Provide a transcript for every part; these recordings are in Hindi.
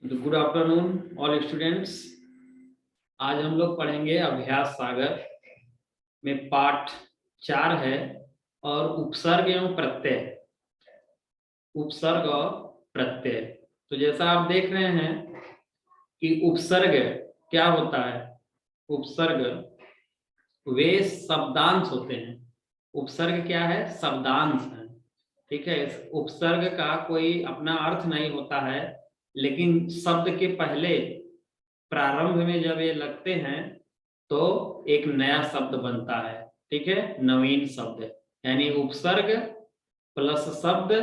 Good afternoon all students. आज हम लोग पढ़ेंगे अभ्यास सागर में पाठ 4 है और उपसर्ग एवं प्रत्यय। उपसर्ग और प्रत्यय। तो जैसा आप देख रहे हैं कि उपसर्ग क्या होता है। उपसर्ग वे शब्दांश होते हैं। उपसर्ग क्या है? शब्दांश है। ठीक है। इस उपसर्ग का कोई अपना अर्थ नहीं होता है, लेकिन शब्द के पहले प्रारंभ में जब ये लगते हैं तो एक नया शब्द बनता है। ठीक है, नवीन शब्द। यानी उपसर्ग प्लस शब्द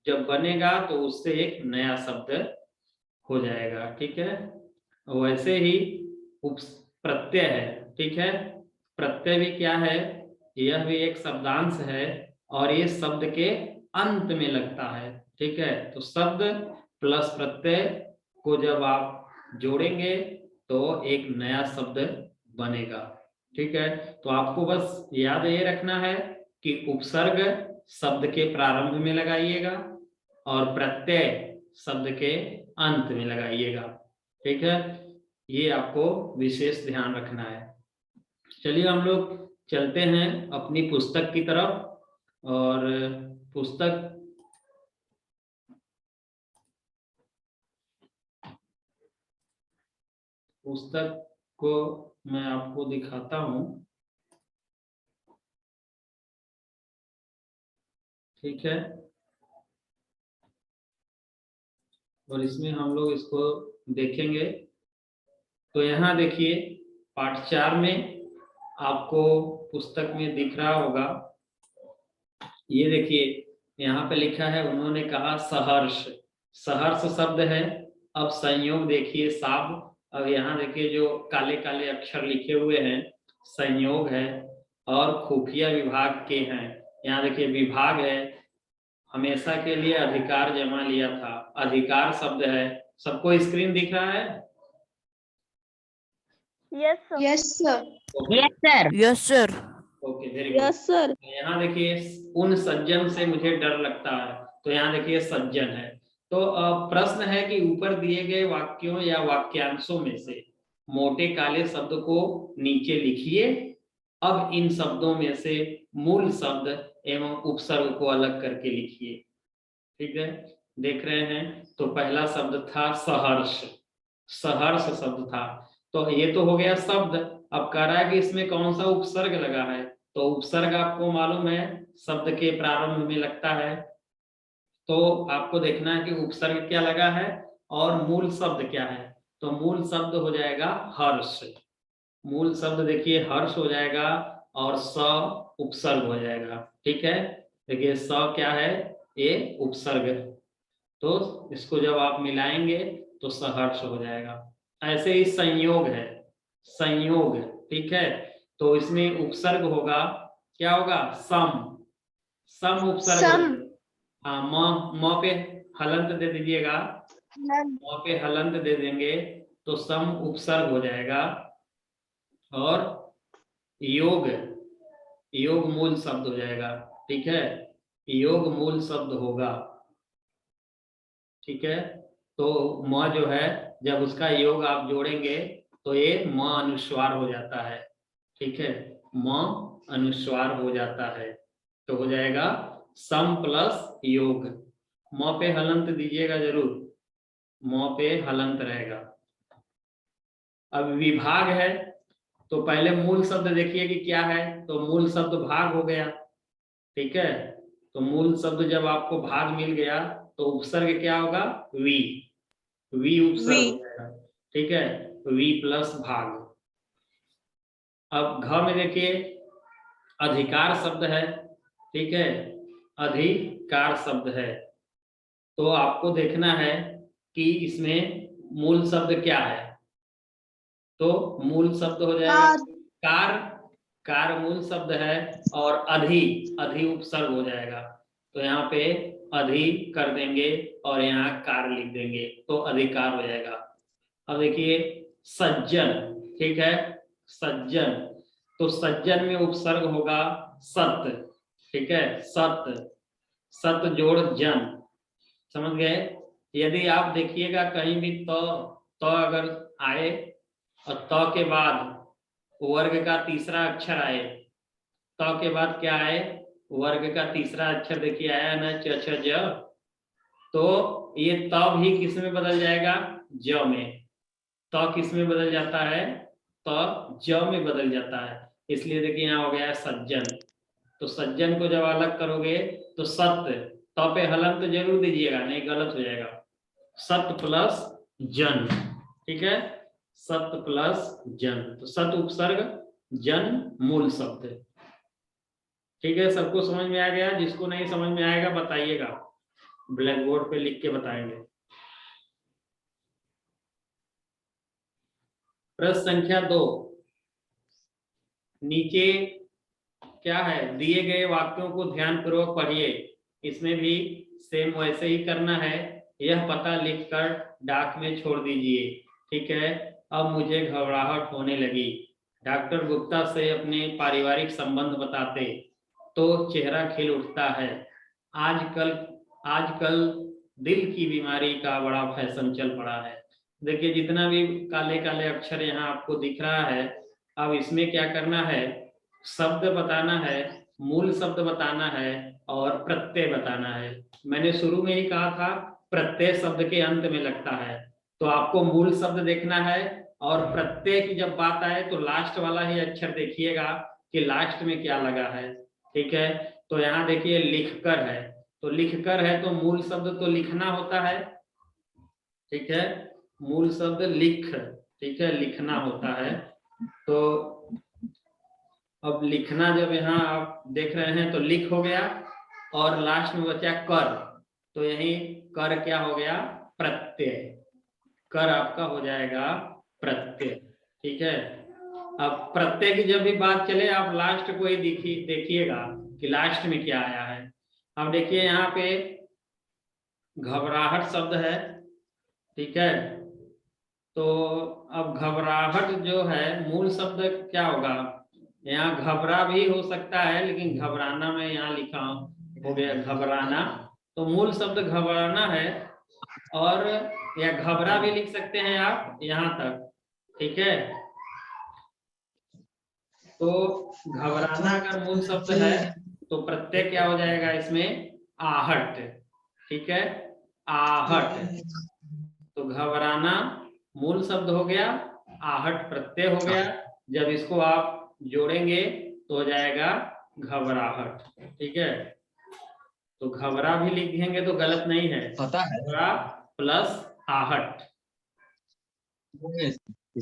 जब बनेगा तो उससे एक नया शब्द हो जाएगा। ठीक है, वैसे ही प्रत्यय है। ठीक है, प्रत्यय भी क्या है? यह भी एक शब्दांश है और ये शब्द के अंत में लगता है। ठीक है, तो शब्द प्लस प्रत्यय को जब आप जोड़ेंगे तो एक नया शब्द बनेगा। ठीक है, तो आपको बस याद ये रखना है कि उपसर्ग शब्द के प्रारंभ में लगाइएगा और प्रत्यय शब्द के अंत में लगाइएगा। ठीक है, ये आपको विशेष ध्यान रखना है। चलिए हम लोग चलते हैं अपनी पुस्तक की तरफ। और पुस्तक को मैं आपको दिखाता हूं। ठीक है, और इसमें हम लोग इसको देखेंगे। तो यहाँ देखिए पाठ 4 में आपको पुस्तक में दिख रहा होगा, ये देखिए यहाँ पे लिखा है, उन्होंने कहा सहर्ष। सहर्ष शब्द है। अब संयोग देखिए साब। अब यहाँ देखिए जो काले काले अक्षर लिखे हुए हैं, संयोग है और खुफिया विभाग के हैं। यहाँ देखिए विभाग है, हमेशा के लिए अधिकार जमा लिया था, अधिकार शब्द है। सबको स्क्रीन दिख रहा है? Yes sir. Yes sir. Yes sir. Yes sir. Okay, very good. Yes sir. यहाँ देखिए उन सज्जन से मुझे डर लगता है, तो यहाँ देखिए सज्जन है। तो प्रश्न है कि ऊपर दिए गए वाक्यों या वाक्यांशों में से मोटे काले शब्द को नीचे लिखिए। अब इन शब्दों में से मूल शब्द एवं उपसर्ग को अलग करके लिखिए। ठीक है, देख रहे हैं। तो पहला शब्द था सहर्ष। सहर्ष शब्द था। तो ये तो हो गया शब्द। अब कह रहा है कि इसमें कौन सा उपसर्ग लगा है। तो उपसर्ग आपको मालूम है शब्द के प्रारंभ में लगता है। तो आपको देखना है कि उपसर्ग क्या लगा है और मूल शब्द क्या है। तो मूल शब्द हो जाएगा हर्ष। मूल शब्द देखिए हर्ष हो जाएगा और स उपसर्ग हो जाएगा। ठीक है, देखिए स क्या है? ये उपसर्ग है। तो इसको जब आप मिलाएंगे तो सहर्ष हो जाएगा। ऐसे ही संयोग है, संयोग। ठीक है, तो इसमें उपसर्ग होगा, क्या होगा? सम। सम उपसर्ग सम। हाँ, म पे हलंत दे दीजिएगा। म पे हलंत दे देंगे तो सम उपसर्ग हो जाएगा। और योग, योग मूल शब्द हो जाएगा। ठीक है, योग मूल शब्द होगा। ठीक है, तो म जो है जब उसका योग आप जोड़ेंगे तो ये म अनुस्वार हो जाता है। ठीक है, म अनुस्वार हो जाता है तो हो जाएगा सम प्लस योग। म पे हलंत दीजिएगा जरूर, म पे हलंत रहेगा। अब विभाग है, तो पहले मूल शब्द देखिए कि क्या है। तो मूल शब्द भाग हो गया। ठीक है, तो मूल शब्द जब आपको भाग मिल गया तो उपसर्ग क्या होगा? वी। वी उपसर्ग हो जाएगा। ठीक है, वी प्लस भाग। अब घ में देखिए अधिकार शब्द है। ठीक है, अधिकार शब्द है। तो आपको देखना है कि इसमें मूल शब्द क्या है। तो मूल शब्द हो जाएगा कार। कार मूल शब्द है और अधि, अधि उपसर्ग हो जाएगा। तो यहाँ पे अधि कर देंगे और यहाँ कार लिख देंगे तो अधिकार हो जाएगा। अब देखिए सज्जन। ठीक है, सज्जन। तो सज्जन में उपसर्ग होगा सत। ठीक है, सत। सत जोड़ जन, समझ गए? यदि आप देखिएगा कहीं भी तो अगर आए और तो के बाद वर्ग का तीसरा अक्षर आए, तो के बाद क्या आए, वर्ग का तीसरा अक्षर देखिए आया ना, च छ ज, तो ये त भी किस में बदल जाएगा, ज में। तो किस में बदल जाता है, तो ज में बदल जाता है। इसलिए देखिए यहाँ हो गया है सज्जन। तो सज्जन को जब अलग करोगे तो सत्य, तो पे हलन तो जरूर दीजिएगा, नहीं गलत हो जाएगा। सत्य प्लस जन, ठीक है, सत्य प्लस जन, तो सत्य उपसर्ग, जन मूल शब्द। ठीक है, सबको समझ में आ गया? जिसको नहीं समझ में आएगा बताइएगा, ब्लैक बोर्ड पे लिख के बताएंगे। प्रश्न संख्या 2, नीचे क्या है, दिए गए वाक्यों को ध्यानपूर्वक पढ़िए। इसमें भी सेम वैसे ही करना है, यह पता लिखकर डाक में छोड़ दीजिए। ठीक है, अब मुझे घबराहट होने लगी। डॉक्टर गुप्ता से अपने पारिवारिक संबंध बताते तो चेहरा खिल उठता है। आजकल दिल की बीमारी का बड़ा फैशन चल पड़ा है। देखिए जितना भी काले काले अक्षर यहाँ आपको दिख रहा है, अब इसमें क्या करना है, शब्द बताना है, मूल शब्द बताना है और प्रत्यय बताना है। मैंने शुरू में ही कहा था प्रत्यय शब्द के अंत में लगता है, तो आपको मूल शब्द देखना है और प्रत्यय की जब बात आए तो लास्ट वाला ही अक्षर देखिएगा कि लास्ट में क्या लगा है। ठीक है, तो यहाँ देखिए लिखकर है, तो लिखकर है तो मूल शब्द तो लिखना होता है। ठीक है, मूल शब्द लिख, ठीक है, लिखना होता है। तो अब लिखना जब यहाँ आप देख रहे हैं तो लिख हो गया और लास्ट में बचा कर, तो यही कर क्या हो गया, प्रत्यय। कर आपका हो जाएगा प्रत्यय। ठीक है, अब प्रत्यय की जब भी बात चले आप लास्ट को ही देखिएगा कि लास्ट में क्या आया है। अब देखिए यहाँ पे घबराहट शब्द है। ठीक है, तो अब घबराहट जो है मूल शब्द क्या होगा, यहाँ घबरा भी हो सकता है लेकिन घबराना में यहाँ लिखा हो गया घबराना, तो मूल शब्द घबराना है। और या घबरा भी लिख सकते हैं आप यहाँ तक। ठीक है, तो घबराना अगर मूल शब्द है तो प्रत्यय क्या हो जाएगा इसमें, आहट। ठीक है, आहट, तो घबराना मूल शब्द हो गया, आहट प्रत्यय हो गया। जब इसको आप जोड़ेंगे तो हो जाएगा घबराहट। ठीक है, तो घबरा भी लिखेंगे तो गलत नहीं है, पता है घबरा प्लस आहट।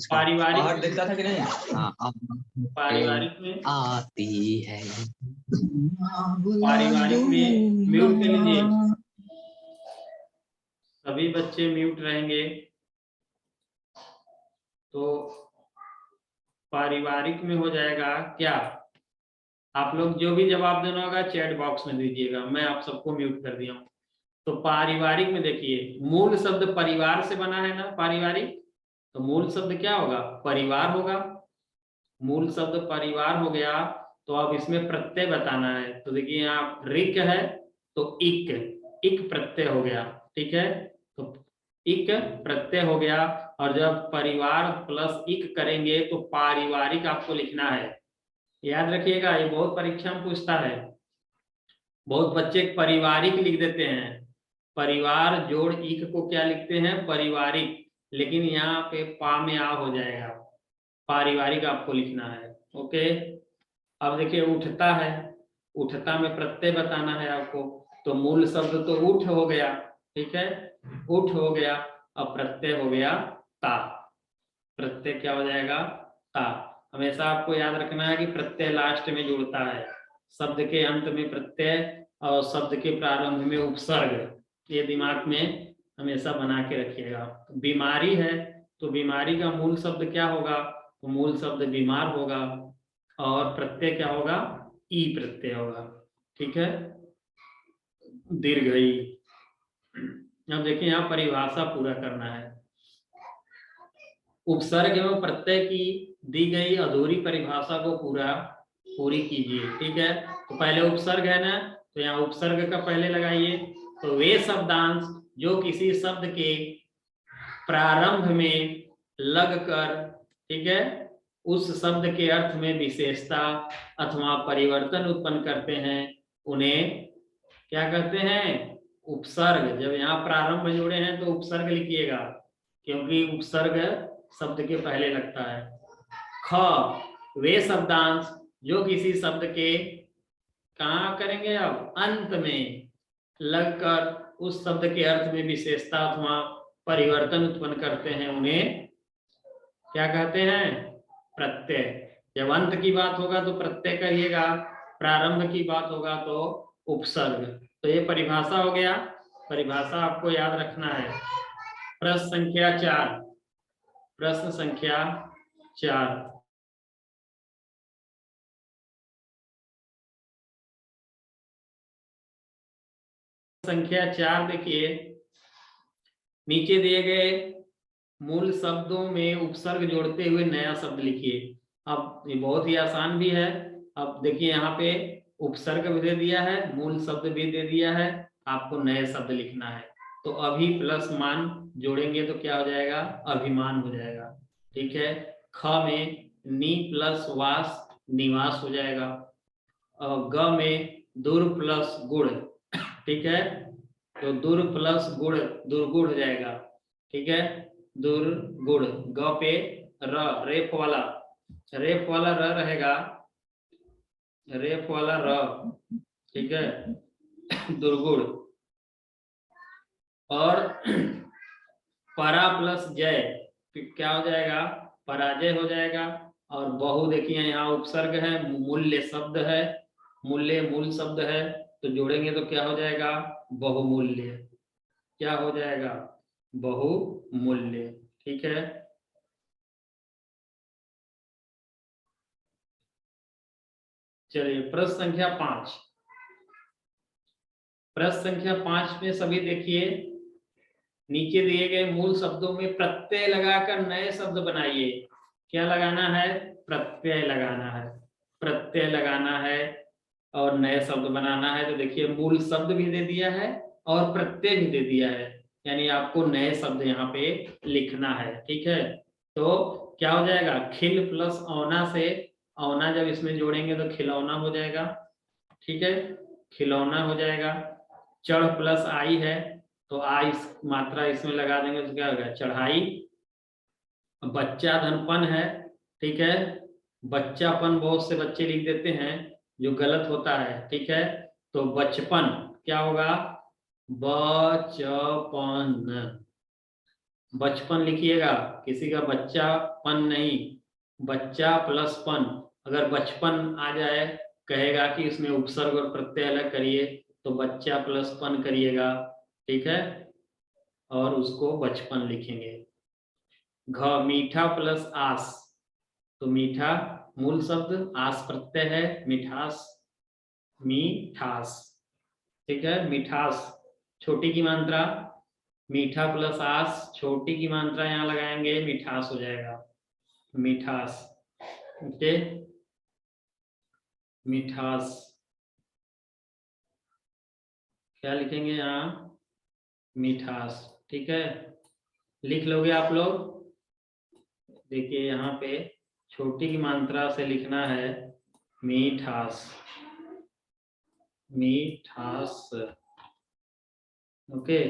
पारिवारिक पारिवारिक देखता था कि नहीं? हाँ, पारिवारिक में, आती है पारिवारिक में म्यूट कर लीजिए, सभी बच्चे म्यूट रहेंगे। तो पारिवारिक में हो जाएगा क्या, आप लोग जो भी जवाब देना होगा चैट बॉक्स में दीजिएगा, मैं आप सबको म्यूट कर दिया हूँ। तो पारिवारिक में देखिए मूल शब्द परिवार से बना है ना, पारिवारिक, तो मूल शब्द क्या होगा, परिवार होगा। मूल शब्द परिवार हो गया, तो अब इसमें प्रत्यय बताना है। तो देखिए यहाँ रिक है तो इक, इक प्रत्यय हो गया। ठीक है, तो इक प्रत्यय हो गया, और जब परिवार प्लस इक करेंगे तो पारिवारिक आपको लिखना है। याद रखिएगा, ये बहुत परीक्षा में पूछता है। बहुत बच्चे पारिवारिक लिख देते हैं, परिवार जोड़ इक को क्या लिखते हैं, पारिवारिक, लेकिन यहाँ पे पा में आ हो जाएगा, पारिवारिक आपको लिखना है। ओके, अब देखिए उठता है, उठता में प्रत्यय बताना है आपको, तो मूल शब्द तो उठ हो गया। ठीक है, उठ हो गया, अब प्रत्यय हो गया ता, प्रत्यय क्या हो जाएगा, ता। हमेशा आपको याद रखना है कि प्रत्यय लास्ट में जुड़ता है, शब्द के अंत में प्रत्यय और शब्द के प्रारंभ में उपसर्ग, ये दिमाग में हमेशा बना के रखिएगा। बीमारी है तो बीमारी का मूल शब्द क्या होगा, तो मूल शब्द बीमार होगा और प्रत्यय क्या होगा, ई प्रत्यय होगा। ठीक है, दीर्घई। अब देखिए यहाँ परिभाषा पूरा करना है। उपसर्ग एवं प्रत्यय की दी गई अधूरी परिभाषा को पूरी कीजिए। ठीक है, तो पहले उपसर्ग है ना, तो यहाँ उपसर्ग का पहले लगाइए। तो वे शब्दांश जो किसी शब्द के प्रारंभ में लगकर, ठीक है, उस शब्द के अर्थ में विशेषता अथवा परिवर्तन उत्पन्न करते हैं, उन्हें क्या कहते हैं? उपसर्ग। जब यहाँ प्रारंभ जोड़े हैं तो उपसर्ग लिखिएगा, क्योंकि उपसर्ग शब्द के पहले लगता है। ख, वे शब्दांश जो किसी शब्द के कहाँ करेंगे? अब अंत में लगकर उस शब्द के अर्थ में विशेषता अथवा परिवर्तन उत्पन्न करते हैं, उन्हें क्या कहते हैं? प्रत्यय। जब अंत की बात होगा तो प्रत्यय करिएगा, प्रारंभ की बात होगा तो उपसर्ग। तो ये परिभाषा हो गया, परिभाषा आपको याद रखना है। प्रश्न संख्या 4, प्रश्न संख्या 4। संख्या 4 देखिए, नीचे दिए गए मूल शब्दों में उपसर्ग जोड़ते हुए नया शब्द लिखिए। अब ये बहुत ही आसान भी है। अब देखिए यहाँ पे उपसर्ग भी दे दिया है, मूल शब्द भी दे दिया है, आपको नए शब्द लिखना है। तो अभी प्लस मान जोड़ेंगे तो क्या हो जाएगा? अभिमान हो जाएगा। ठीक है। ख में नी प्लस वास निवास हो जाएगा। ग में दुर प्लस गुड़, ठीक है, तो दुर प्लस गुड़ दुर्गुड़ हो जाएगा। ठीक है, दुर्गुड़। ग पे र, रेफ वाला र रहेगा, रेफ वाला र, ठीक है, दुर्गुड़। और परा प्लस जय क्या हो जाएगा? पराजय हो जाएगा। और बहु देखिए यहाँ उपसर्ग है, मूल्य शब्द है, मूल्य मूल शब्द है, तो जोड़ेंगे तो क्या हो जाएगा? बहुमूल्य। क्या हो जाएगा? बहुमूल्य। ठीक है। चलिए प्रश्न संख्या 5। प्रश्न संख्या 5 में सभी देखिए, नीचे दिए गए मूल शब्दों में प्रत्यय लगाकर नए शब्द बनाइए। क्या लगाना है? प्रत्यय लगाना है, प्रत्यय लगाना है और नए शब्द बनाना है। तो देखिए मूल शब्द भी दे दिया है और प्रत्यय भी दे दिया है, यानी आपको नए शब्द यहाँ पे लिखना है। ठीक है, तो क्या हो जाएगा? खिल प्लस औना से, औना जब इसमें जोड़ेंगे तो खिलौना हो जाएगा। ठीक है, खिलौना हो जाएगा। चढ़ प्लस आई है, तो आई मात्रा इसमें लगा देंगे तो क्या होगा? चढ़ाई। बच्चा धनपन है, ठीक है, बच्चापन बहुत से बच्चे लिख देते हैं जो गलत होता है। ठीक है, तो बचपन क्या होगा? बचपन, बचपन लिखिएगा, किसी का बच्चापन नहीं, बच्चा प्लस पन। अगर बचपन आ जाए, कहेगा कि इसमें उपसर्ग और प्रत्यय अलग करिए, तो बच्चा प्लस पन करिएगा। ठीक है, और उसको बचपन लिखेंगे। घ, मीठा प्लस आस, तो मीठा मूल शब्द, आस प्रत्यय है, मिठास, मीठास। ठीक है, मिठास छोटी की मात्रा, मीठा प्लस आस छोटी की मात्रा यहाँ लगाएंगे, मिठास हो जाएगा, मिठास। ओके, मिठास। क्या लिखेंगे यहाँ? मिठास। ठीक है, लिख लोगे आप लोग? देखिए यहाँ पे छोटी की मात्रा से लिखना है मीठास, मीठास। ओके,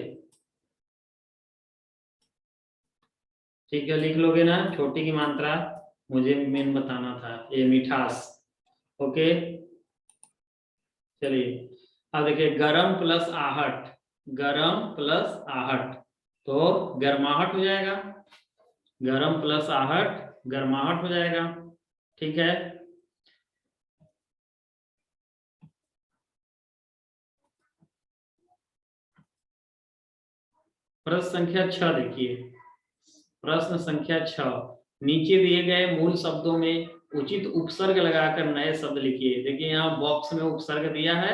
ठीक है, लिख लोगे ना? छोटी की मात्रा मुझे मेन बताना था, ये मिठास। ओके, चलिए अब देखिए, गरम प्लस आहट, गरम प्लस आहट तो गर्माहट हो जाएगा, गरम प्लस आहट गर्माहट हो जाएगा। ठीक है, प्रश्न संख्या 6 देखिए, प्रश्न संख्या 6, नीचे दिए गए मूल शब्दों में उचित उपसर्ग लगाकर नए शब्द लिखिए। देखिए यहाँ बॉक्स में उपसर्ग दिया है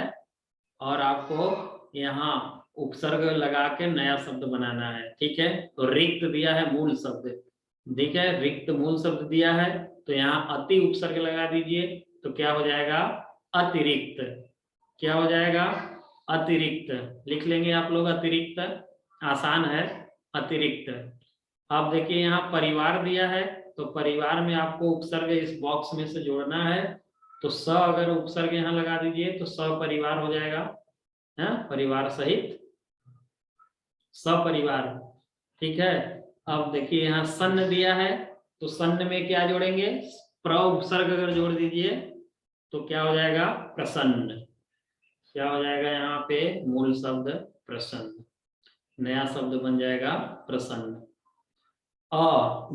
और आपको यहाँ उपसर्ग लगा के नया शब्द बनाना है। ठीक है, तो रिक्त दिया है मूल शब्द, ठीक है, रिक्त मूल शब्द दिया है, तो यहाँ अति उपसर्ग लगा दीजिए, तो क्या हो जाएगा? अतिरिक्त। क्या हो जाएगा? अतिरिक्त। लिख लेंगे आप लोग अतिरिक्त। आसान है, अतिरिक्त। अब देखिए यहाँ परिवार दिया है, तो परिवार में आपको उपसर्ग इस बॉक्स में से जोड़ना है। तो स अगर उपसर्ग यहाँ लगा दीजिए तो सपरिवार हो जाएगा, है परिवार सहित सपरिवार। ठीक है। अब देखिए यहाँ सन्न दिया है, तो सन्न में क्या जोड़ेंगे, प्र उपसर्ग अगर जोड़ दीजिए तो क्या हो जाएगा, प्रसन्न। क्या हो जाएगा यहाँ पे, मूल शब्द प्रसन्न, नया शब्द बन जाएगा प्रसन्न।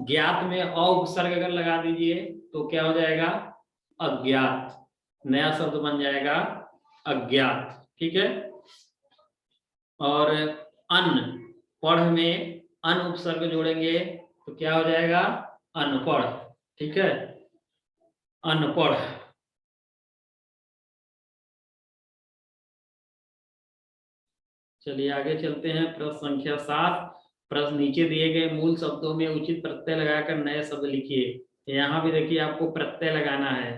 ज्ञात में अ उपसर्ग अगर लगा दीजिए तो क्या हो जाएगा, अज्ञात, नया शब्द बन जाएगा अज्ञात। ठीक है। और अन्न, पढ़ में अन उपसर्ग जोड़ेंगे तो क्या हो जाएगा, अनपढ़। ठीक है, अनपढ़। चलिए आगे चलते हैं, प्रश्न संख्या 7। प्रश्न, नीचे दिए गए मूल शब्दों में उचित प्रत्यय लगाकर नए शब्द लिखिए। यहाँ भी देखिए आपको प्रत्यय लगाना है,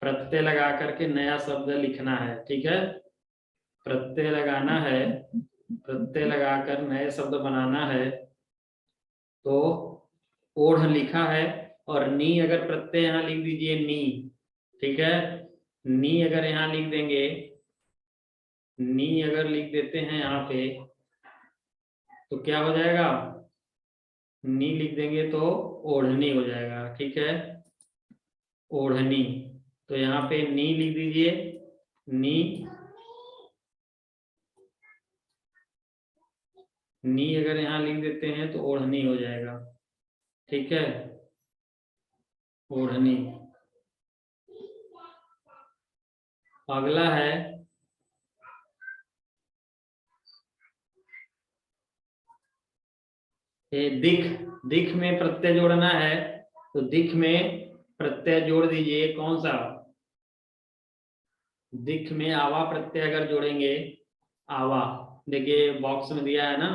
प्रत्यय लगा करके नया शब्द लिखना है। ठीक है, प्रत्यय लगाना है, प्रत्यय लगाकर नए शब्द बनाना है। तो ओढ़ लिखा है, और नी अगर प्रत्यय यहाँ लिख दीजिए, नी। ठीक है, नी अगर यहाँ लिख देंगे, नी अगर लिख देते हैं यहाँ पे तो क्या हो जाएगा, नी लिख देंगे तो ओढ़नी हो जाएगा। ठीक है, ओढ़नी। तो यहाँ पे नी लिख दीजिए, नी, नी अगर यहाँ लिख देते हैं तो ओढ़नी हो जाएगा। ठीक है, ओढ़नी। अगला है दिख, दिख में प्रत्यय जोड़ना है। तो दिख में प्रत्यय जोड़ दीजिए, कौन सा, दिख में आवा प्रत्यय अगर जोड़ेंगे, आवा, देखिए बॉक्स में दिया है ना,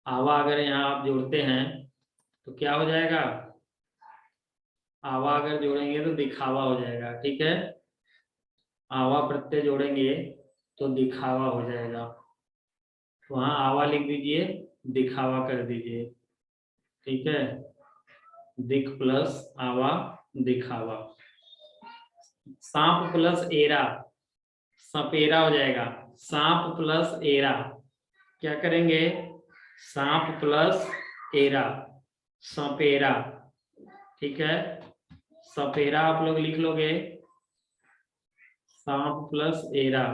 आवा अगर यहाँ आप जोड़ते हैं तो क्या हो जाएगा, आवा अगर जोड़ेंगे तो दिखावा हो जाएगा। ठीक है, आवा प्रत्यय जोड़ेंगे तो दिखावा हो जाएगा। तो वहां आवा लिख दीजिए, दिखावा कर दीजिए। ठीक है, दिख प्लस आवा, दिखावा। सांप प्लस एरा, सपेरा हो जाएगा। सांप प्लस एरा, क्या करेंगे, सांप प्लस एरा, सपेरा। ठीक है, सपेरा आप लोग लिख लोगे, सांप प्लस एरा,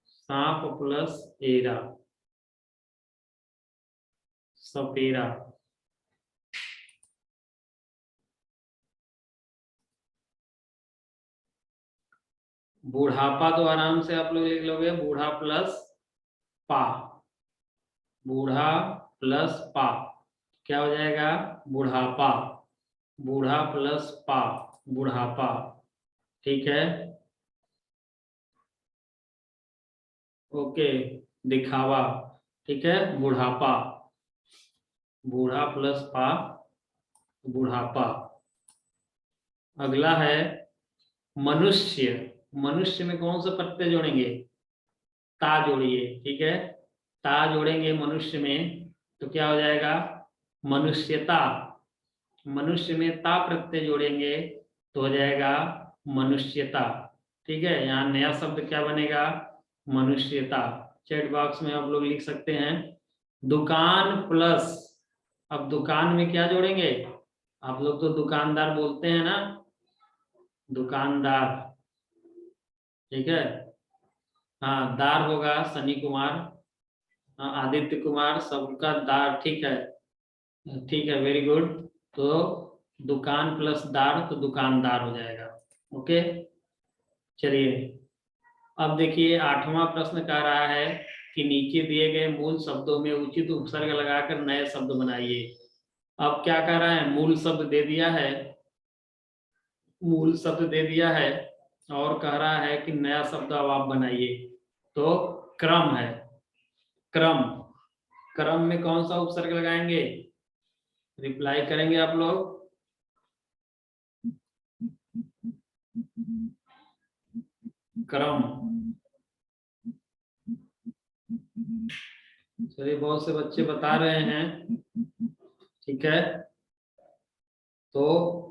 सांप प्लस एरा, सपेरा। बूढ़ापा तो आराम से आप लोग लिख लोगे, बूढ़ा प्लस पा, बूढ़ा प्लस पा, क्या हो जाएगा, बुढ़ापा, बूढ़ा प्लस पा, बुढ़ापा। ठीक है, ओके, दिखावा। ठीक है, बुढ़ापा, बूढ़ा प्लस पा, बुढ़ापा। अगला है मनुष्य, मनुष्य में कौन सा प्रत्यय जोड़ेंगे, ता जोड़िए। ठीक है, ता जोड़ेंगे मनुष्य में तो क्या हो जाएगा, मनुष्यता। मनुष्य में ता प्रत्यय जोड़ेंगे तो हो जाएगा मनुष्यता। ठीक है, यहाँ नया शब्द क्या बनेगा, मनुष्यता। चैट बॉक्स में आप लोग लिख सकते हैं दुकान प्लस, अब दुकान में क्या जोड़ेंगे, आप लोग तो दुकानदार बोलते हैं ना, दुकानदार। ठीक है, हाँ दार होगा, सनी कुमार, आदित्य कुमार, सबका दार। ठीक है, ठीक है, वेरी गुड। तो दुकान प्लस दार तो दुकानदार हो जाएगा। ओके, चलिए अब देखिए 8वां प्रश्न कह रहा है कि नीचे दिए गए मूल शब्दों में उचित उपसर्ग लगाकर नए शब्द बनाइए। अब क्या कह रहा है, मूल शब्द दे दिया है, मूल शब्द दे दिया है और कह रहा है कि नया शब्द अब आप बनाइए। तो क्रम है, क्रम, क्रम में कौन सा उपसर्ग लगाएंगे, रिप्लाई करेंगे आप लोग। क्रम, चलिए, बहुत से बच्चे बता रहे हैं, ठीक है। तो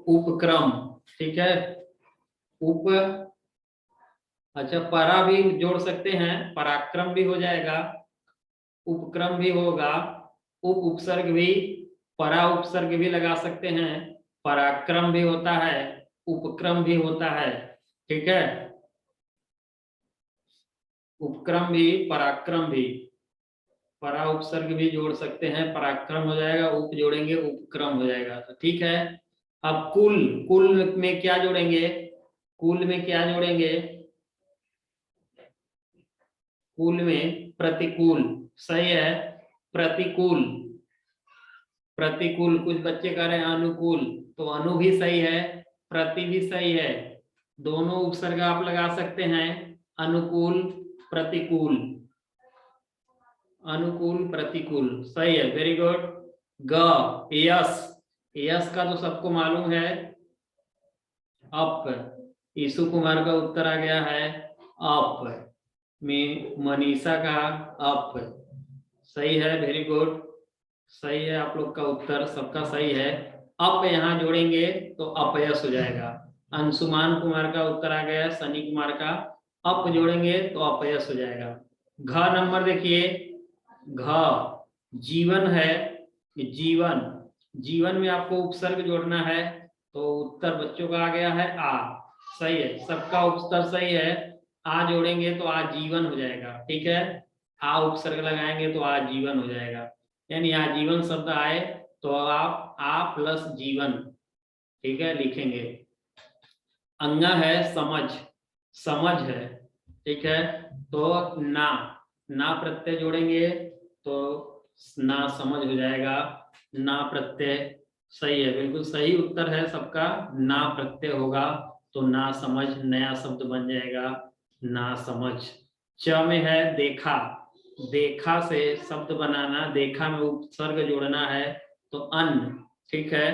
उपक्रम, ठीक है। उप, अच्छा, परा भी जोड़ सकते हैं, पराक्रम भी हो जाएगा, उपक्रम भी होगा, उप उपसर्ग भी, परा उपसर्ग भी लगा सकते हैं, पराक्रम भी होता है, उपक्रम भी होता है, ठीक है। उपक्रम भी, पराक्रम भी, परा उपसर्ग भी जोड़ सकते हैं, पराक्रम हो जाएगा, उप जोड़ेंगे उपक्रम हो जाएगा, तो ठीक है। अब कुल, कुल में क्या जोड़ेंगे, कुल में क्या जोड़ेंगे, कुल में प्रतिकूल, सही है, प्रतिकूल, प्रतिकूल। कुछ बच्चे कह रहे हैं अनुकूल, तो अनु भी सही है, प्रति भी सही है, दोनों उपसर्ग आप लगा सकते हैं, अनुकूल प्रतिकूल, अनुकूल प्रतिकूल, सही है, वेरी गुड। ग, यस, यस का तो सबको मालूम है, अप, ईशु कुमार का उत्तर आ गया है अप, में मनीषा का अप, सही है, वेरी गुड, सही है, आप लोग का उत्तर सबका सही है। अप यहाँ जोड़ेंगे तो अपयश हो जाएगा। अंशुमान कुमार का उत्तर आ गया, सनी कुमार का, अप जोड़ेंगे तो अपयश हो जाएगा। घ नंबर देखिए, घ जीवन है, जीवन, जीवन में आपको उपसर्ग जोड़ना है, तो उत्तर बच्चों का आ गया है आ, सही है, सबका उत्तर सही है। आ जोड़ेंगे तो आजीवन हो जाएगा, ठीक है, आ उपसर्ग लगाएंगे तो आजीवन हो जाएगा, यानी आजीवन शब्द आए तो आप आ प्लस जीवन, ठीक है, लिखेंगे। अंगा है समझ, समझ है, ठीक है, तो ना, ना प्रत्यय जोड़ेंगे तो ना समझ हो जाएगा, ना प्रत्यय, सही है, बिल्कुल सही उत्तर है सबका, ना प्रत्यय होगा तो ना समझ नया शब्द बन जाएगा, ना समझ। च में है देखा, देखा से शब्द बनाना, देखा में उपसर्ग जोड़ना है तो अन्न, ठीक है,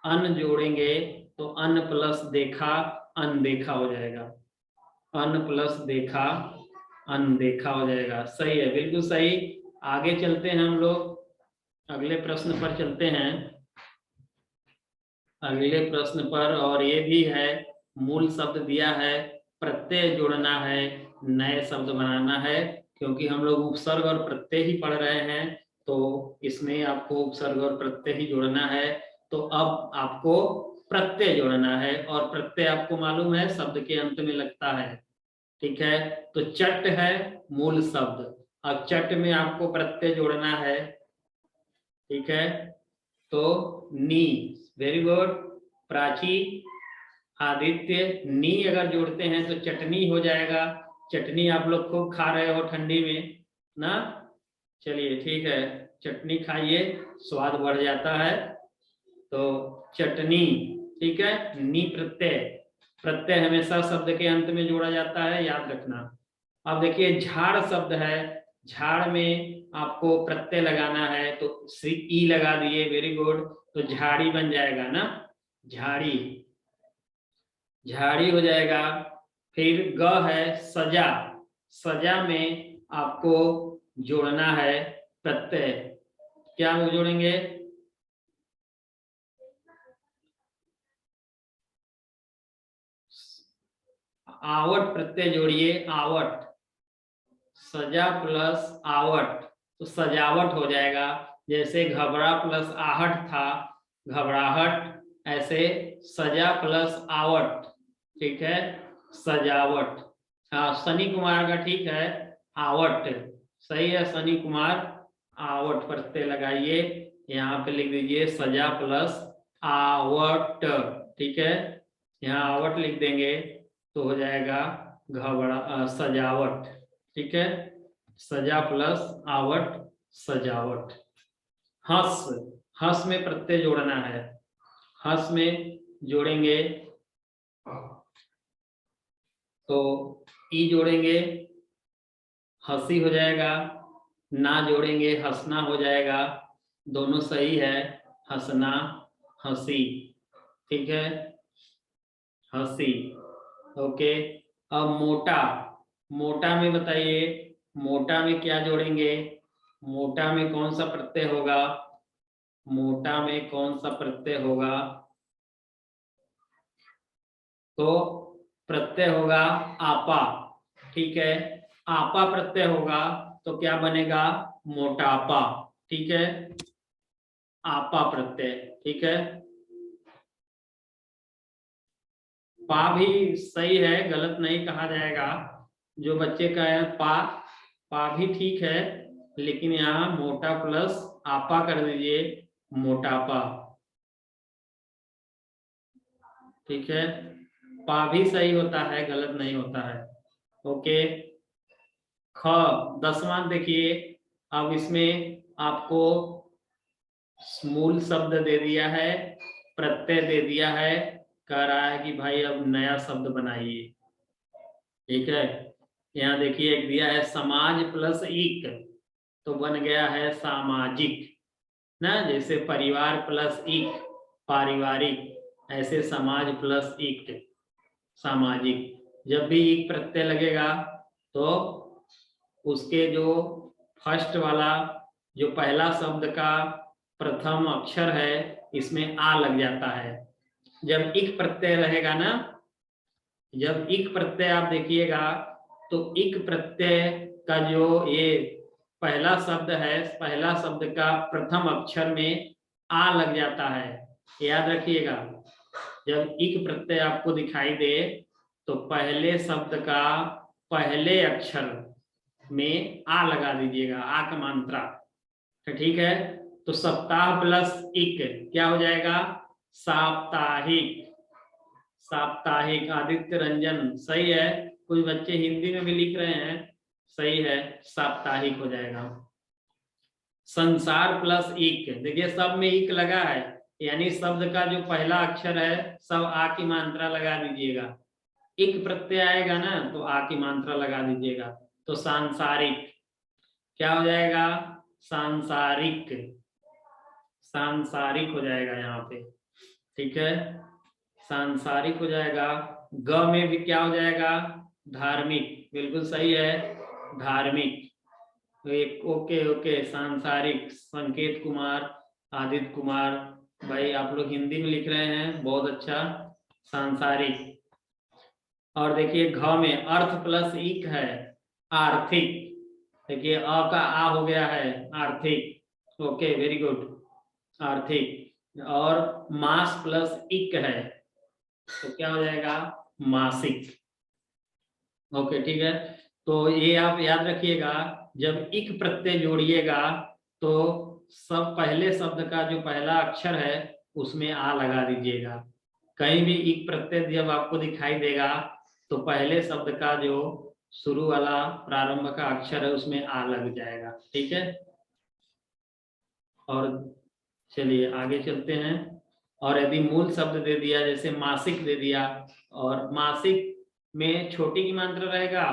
अन्न जोड़ेंगे तो अन्न प्लस देखा, अनदेखा हो जाएगा, अन्न प्लस देखा, अनदेखा हो जाएगा, सही है, बिल्कुल सही। आगे चलते हैं हम लोग, अगले प्रश्न पर चलते हैं, अगले प्रश्न पर, और ये भी है, मूल शब्द दिया है, प्रत्यय जोड़ना है, नए शब्द बनाना है, क्योंकि हम लोग उपसर्ग और प्रत्यय ही पढ़ रहे हैं, तो इसमें आपको उपसर्ग और प्रत्यय ही जोड़ना है। तो अब आपको प्रत्यय जोड़ना है, और प्रत्यय आपको मालूम है शब्द के अंत में लगता है, ठीक है। तो चट है मूल शब्द, अब चट में आपको प्रत्यय जोड़ना है, ठीक है, तो नी, वेरी गुड, प्राची, आदित्य, नी अगर जोड़ते हैं तो चटनी हो जाएगा, चटनी आप लोग खूब खा रहे हो ठंडी में ना, चलिए ठीक है, चटनी खाइए, स्वाद बढ़ जाता है, तो चटनी, ठीक है, नी प्रत्यय, प्रत्यय हमेशा शब्द के अंत में जोड़ा जाता है, याद रखना। अब देखिए झाड़ शब्द है, झाड़ में आपको प्रत्यय लगाना है, तो ई लगा दिए, वेरी गुड, तो झाड़ी बन जाएगा ना, झाड़ी, झाड़ी हो जाएगा। फिर ग है सजा, सजा में आपको जोड़ना है प्रत्यय, क्या वो जोड़ेंगे, आवट प्रत्यय जोड़िए, आवट, सजा प्लस आवट तो सजावट हो जाएगा, जैसे घबरा प्लस आहट था, घबराहट, ऐसे सजा प्लस आवट, ठीक है, सजावट। हाँ, सनी कुमार का ठीक है, आवट, सही है सनी कुमार, आवट प्रत्यय लगाइए, यहाँ पे लिख दीजिए सजा प्लस आवट, ठीक है, यहाँ आवट लिख देंगे तो हो जाएगा घबरा सजावट, ठीक है, सजा प्लस आवट, सजावट। हंस, हंस में प्रत्यय जोड़ना है, हंस में जोड़ेंगे तो ई जोड़ेंगे, हंसी हो जाएगा, ना जोड़ेंगे हंसना हो जाएगा, दोनों सही है, हंसना, हंसी, ठीक है, हंसी, ओके। अब मोटा, मोटा में बताइए, मोटा में क्या जोड़ेंगे, मोटा में कौन सा प्रत्यय होगा? मोटा में कौन सा प्रत्यय होगा? तो प्रत्यय होगा आपा। ठीक है, आपा प्रत्यय होगा तो क्या बनेगा? मोटापा। ठीक है, आपा प्रत्यय। ठीक है, पा भी सही है, गलत नहीं कहा जाएगा। जो बच्चे का है पा, पा भी ठीक है, लेकिन यहाँ मोटा प्लस आपा कर दीजिए, मोटापा। ठीक है, पा भी सही होता है, गलत नहीं होता है। ओके, ख 10वां देखिए। अब इसमें आपको मूल शब्द दे दिया है, प्रत्यय दे दिया है, कह रहा है कि भाई अब नया शब्द बनाइए। ठीक है, यहाँ देखिए एक दिया है समाज प्लस इक, तो बन गया है सामाजिक ना। जैसे परिवार प्लस इक पारिवारिक, ऐसे समाज प्लस इक सामाजिक। जब भी इक प्रत्यय लगेगा तो उसके जो फर्स्ट वाला जो पहला शब्द का प्रथम अक्षर है इसमें आ लग जाता है। जब इक प्रत्यय रहेगा ना, जब इक प्रत्यय आप देखिएगा तो इक प्रत्यय का जो ये पहला शब्द है, पहला शब्द का प्रथम अक्षर में आ लग जाता है। याद रखिएगा, जब इक प्रत्यय आपको दिखाई दे तो पहले शब्द का पहले अक्षर में आ लगा दीजिएगा, आ का मात्रा। तो ठीक है, तो सप्ताह प्लस इक क्या हो जाएगा? साप्ताहिक। साप्ताहिक। आदित्य रंजन सही है, कुछ बच्चे हिंदी में भी लिख रहे हैं, सही है, साप्ताहिक हो जाएगा। संसार प्लस इक, देखिए सब में इक लगा है, यानी शब्द का जो पहला अक्षर है सब आ की मात्रा लगा दीजिएगा। इक प्रत्यय आएगा ना तो आ की मात्रा लगा दीजिएगा। तो सांसारिक क्या हो जाएगा? सांसारिक। सांसारिक हो जाएगा यहाँ पे। ठीक है, सांसारिक हो जाएगा। ग में भी क्या हो जाएगा? धार्मिक। बिल्कुल सही है, धार्मिक। ओके ओके, सांसारिक। संकेत कुमार, आदित्य कुमार, भाई आप लोग हिंदी में लिख रहे हैं, बहुत अच्छा। सांसारिक। और देखिए घ में अर्थ प्लस इक है, आर्थिक। देखिए अ का आ हो गया है, आर्थिक। ओके, वेरी गुड, आर्थिक। और मास प्लस इक है तो क्या हो जाएगा? मासिक। ओके, ठीक है, तो ये आप याद रखिएगा, जब इक प्रत्यय जोड़िएगा तो सब पहले शब्द का जो पहला अक्षर है उसमें आ लगा दीजिएगा। कहीं भी इक प्रत्यय जब आपको दिखाई देगा तो पहले शब्द का जो शुरू वाला प्रारंभ का अक्षर है उसमें आ लग जाएगा। ठीक है, और चलिए आगे चलते हैं। और यदि मूल शब्द दे दिया, जैसे मासिक दे दिया, और मासिक में छोटी की मात्रा रहेगा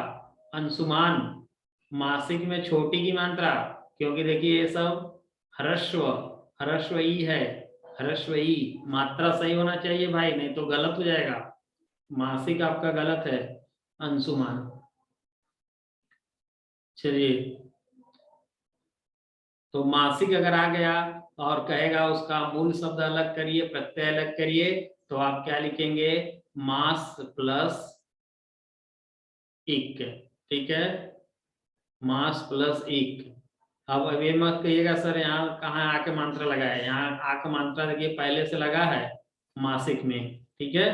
अंशुमान। मासिक में छोटी की मात्रा, क्योंकि देखिए ये सब ह्रस्व, ह्रस्व ई है, ह्रस्व ई। मात्रा सही होना चाहिए भाई, नहीं तो गलत हो जाएगा। मासिक आपका गलत है, अंशुमान। चलिए, तो मासिक अगर आ गया और कहेगा उसका मूल शब्द अलग करिए, प्रत्यय अलग करिए, तो आप क्या लिखेंगे? मास प्लस इक। ठीक है, मास प्लस इक। अब ये मत कहिएगा सर यहाँ कहाँ आके मात्रा लगा है, यहाँ आके मात्रा देखिए पहले से लगा है मासिक में। ठीक है,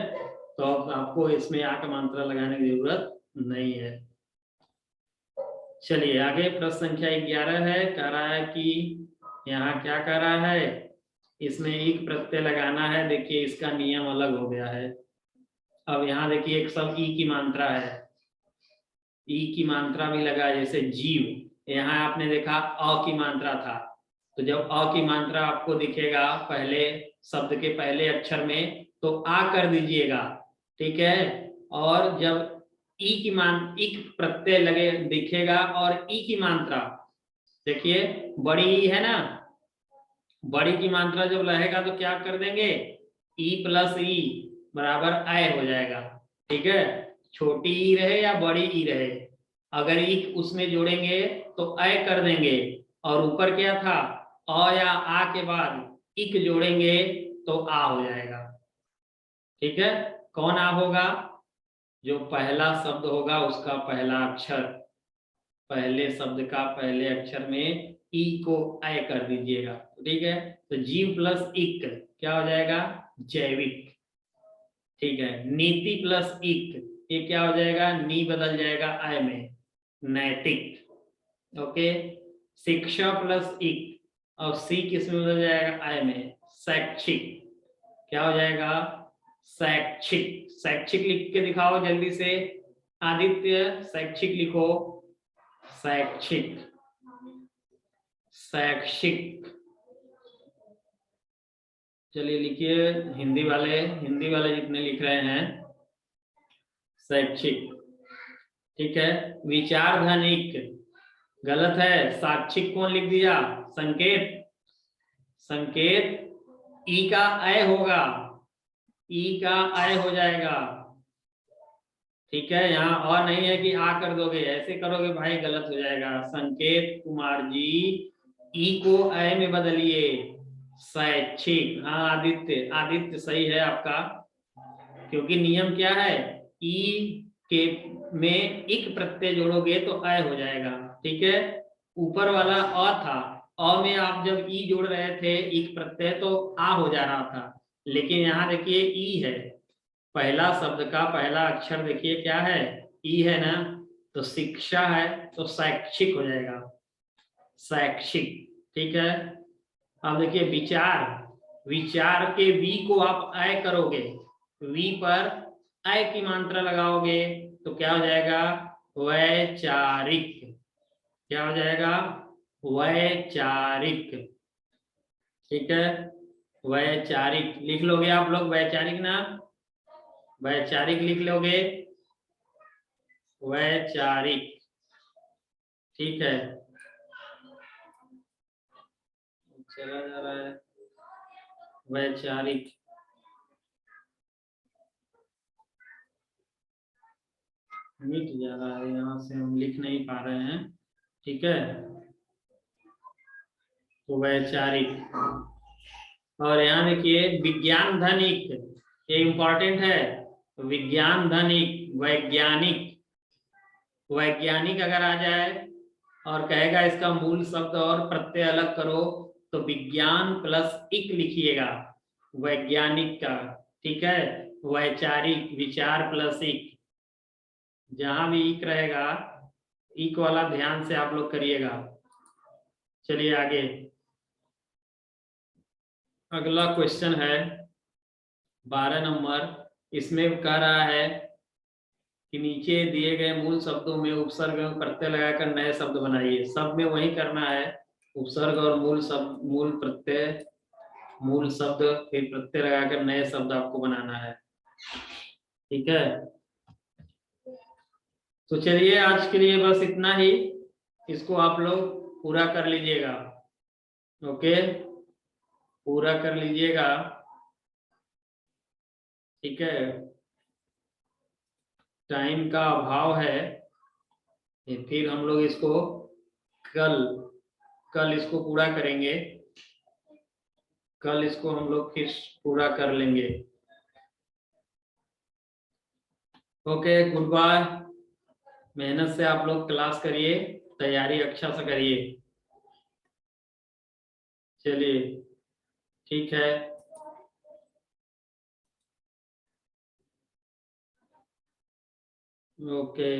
तो अब आपको इसमें आके मात्रा लगाने की जरूरत नहीं है। चलिए आगे, प्रश्न संख्या 11 है। कह रहा है कि यहाँ क्या कह रहा है, इसमें एक प्रत्यय लगाना है। देखिए इसका नियम अलग हो गया है। अब यहाँ देखिए एक शब्द ई की मात्रा है, ई की मात्रा भी लगा, जैसे जीव। यहाँ आपने देखा अ की मात्रा था, तो जब अ की मात्रा आपको दिखेगा पहले शब्द के पहले अक्षर में तो आ कर दीजिएगा। ठीक है, और जब ई की इक प्रत्यय लगे दिखेगा और ई की मात्रा, देखिए बड़ी ई है ना, बड़ी की मात्रा जब रहेगा तो क्या कर देंगे? ई प्लस ई बराबर अय हो जाएगा। ठीक है, छोटी ई रहे या बड़ी ई रहे, अगर ई उसमें जोड़ेंगे तो अय कर देंगे, और ऊपर क्या था, अ या आ के बाद इक जोड़ेंगे तो आ हो जाएगा। ठीक है, कौन आ होगा, जो पहला शब्द होगा उसका पहला अक्षर, पहले शब्द का पहले अक्षर में ई को ऐ कर दीजिएगा। ठीक है, तो जीव प्लस इक क्या हो जाएगा, जैविक। ठीक है, नीति प्लस इक ये क्या हो जाएगा, नी बदल जाएगा आय में, नैतिक। ओके, शिक्षा प्लस इक और सी किस में बदल जाएगा, आय में, शैक्षिक। क्या हो जाएगा, शैक्षिक। शैक्षिक लिख के दिखाओ जल्दी से, आदित्य शैक्षिक लिखो, शैक्षिक, शैक्षिक। चलिए लिखिए, हिंदी वाले जितने लिख रहे हैं, शैक्षिक। ठीक है, विचार धनिक गलत है, साक्षिक कौन लिख दिया, संकेत। संकेत ई का ऐ होगा, ई का ऐ हो जाएगा। ठीक है, यहाँ और नहीं है कि आ कर दोगे, ऐसे करोगे भाई गलत हो जाएगा। संकेत कुमार जी ई को ऐ में बदलिए, शैक्षिक। हाँ आदित्य, आदित्य सही है आपका, क्योंकि नियम क्या है, ई के में इक प्रत्यय जोड़ोगे तो ऐ हो जाएगा। ठीक है, ऊपर वाला अ था, अ में आप जब ई जोड़ रहे थे इक प्रत्यय तो आ हो जा रहा था, लेकिन यहाँ देखिए ई है, पहला शब्द का पहला अक्षर देखिए क्या है, ई है ना, तो शिक्षा है तो शैक्षिक हो जाएगा, शैक्षिक। ठीक है, अब देखिए विचार, विचार के वी को आप ऐ करोगे, वी पर ऐ की मात्रा लगाओगे तो क्या हो जाएगा, वैचारिक। क्या हो जाएगा, वैचारिक। ठीक है, वैचारिक लिख लोगे आप लोग, वैचारिक ना, वैचारिक लिख लोगे, वैचारिक। ठीक है, चला जा रहा है, वैचारिक। मिट जा रहा है, यहाँ से हम लिख नहीं पा रहे हैं। ठीक है, तो वैचारिक। और यहाँ देखिए विज्ञान धनिक, ये इंपॉर्टेंट है, विज्ञान धनिक, वैज्ञानिक। वैज्ञानिक अगर आ जाए और कहेगा इसका मूल शब्द और प्रत्यय अलग करो तो विज्ञान प्लस इक लिखिएगा, वैज्ञानिक का। ठीक है, वैचारिक, विचार प्लस इक, जहां भी इक रहेगा इक वाला ध्यान से आप लोग करिएगा। चलिए आगे, अगला क्वेश्चन है 12 नंबर। इसमें कह रहा है कि नीचे दिए गए मूल शब्दों में उपसर्ग एवं प्रत्यय लगाकर नए शब्द बनाइए। सब में वही करना है, उपसर्ग और मूल शब्द, मूल प्रत्यय, मूल शब्द फिर प्रत्यय लगाकर नए शब्द आपको बनाना है। ठीक है, तो चलिए आज के लिए बस इतना ही, इसको आप लोग पूरा कर लीजिएगा। ओके, पूरा कर लीजिएगा। ठीक है, टाइम का अभाव है, फिर हम लोग इसको कल इसको पूरा करेंगे, कल इसको हम लोग फिर पूरा कर लेंगे। Okay, good bye. मेहनत से आप लोग क्लास करिए, तैयारी अच्छा से करिए। चलिए ठीक है, ओके।